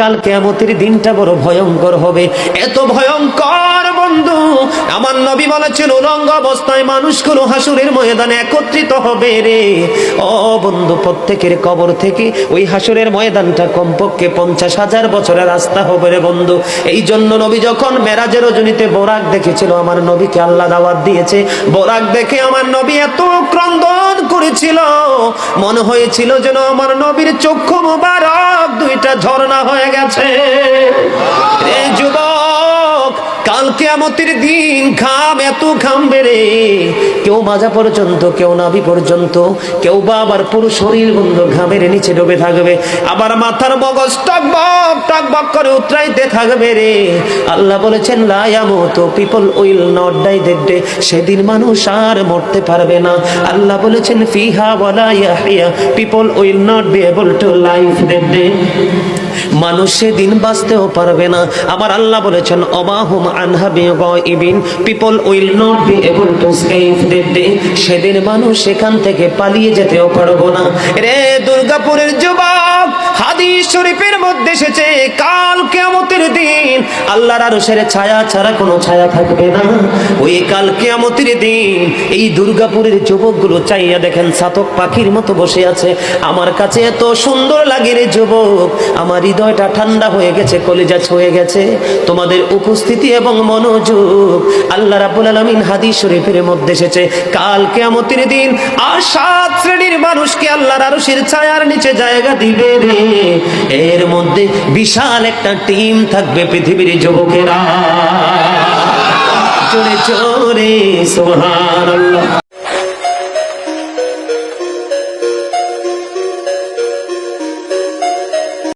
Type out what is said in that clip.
কাল কিয়ামতের দিনটা বড় ভয়ঙ্কর হবে, এত ভয়ঙ্কর বন্ধু। আমার নবী বলেছেন উলঙ্গ অবস্থায় মানুষগুলো হাসুরের ময়দানে একত্রিত হবে রে। ও বন্ধু, প্রত্যেকের কবর থেকে ওই হাসুরের ময়দানটা কমপক্ষে 50,000 বছরের রাস্তা হবে রে বন্ধু। এই জন্য নবী যখন মেরাজের রজনীতে বোরাক দেখেছিল, আমার নবীকে আল্লাহ দাওয়াত দিয়েছে, বোরাক দেখে আমার নবী এত ক্রন্দন করেছিল, মনে হয়েছিল যেন আমার নবীর চক্ষু মুবারক দুইটা ঝর্ণা হয়ে গেছে। রে যুবক, কাল কিয়ামতের দিন ঘাম এত ঘামবে রে, কেউ মাজা পর্যন্ত, কেউ নাভি পর্যন্ত, কেউ বা আবার পুরো শরীর বন্ধু ঘামের নিচে ডুবে থাকবে, আবার মাথার মগজ টকবক টকবক করে উতরাইতে থাকবে রে। আল্লাহ বলেছেন লা ইয়ামুতু, people will not die that day, সেদিন মানুষ আর মরতে পারবে না। আল্লাহ বলেছেন ফিহা ওয়ালা ইয়াহইয়া, people will not be able to live that day, মানুষ সেদিন বাঁচতেও পারবে না। আমার আল্লাহ বলেছেন অমাহুম আনহা বিগাইবিন, people will not be able to escape that day, সেদিন মানুষ সেখান থেকে পালিয়ে যেতেও পারবো না রে। দুর্গাপুরের যুবক, হাদিস শরীফের মধ্যে এসেছে কাল কিয়ামতের দিন আল্লাহর আরশের ছায়া ছাড়া কোনো ছায়া থাকবে না। ওই কাল কিয়ামতের দিন এই দুর্গাপুরের যুবকগুলো চাইয়া দেখেন চাতক পাখির মতো বসে আছে। আমার কাছে এত সুন্দর লাগে রে যুবক, আমার হৃদয়টা ঠান্ডা হয়ে গেছে, কলিজা ছুঁয়ে গেছে তোমাদের উপস্থিতি এবং মনোযোগ। আল্লাহ রাব্বুল আলামিন হাদিস শরীফের মধ্যে এসেছে কাল কিয়ামতের দিন আর 7 শ্রেণীর মানুষকে আল্লাহর আরশের ছায়ার নিচে জায়গা দিবে রে। এর মধ্যে বিশাল একটা টিম থাকবে পৃথিবীর যুবকেরা। জোরে জোরে সুবহানাল্লাহ।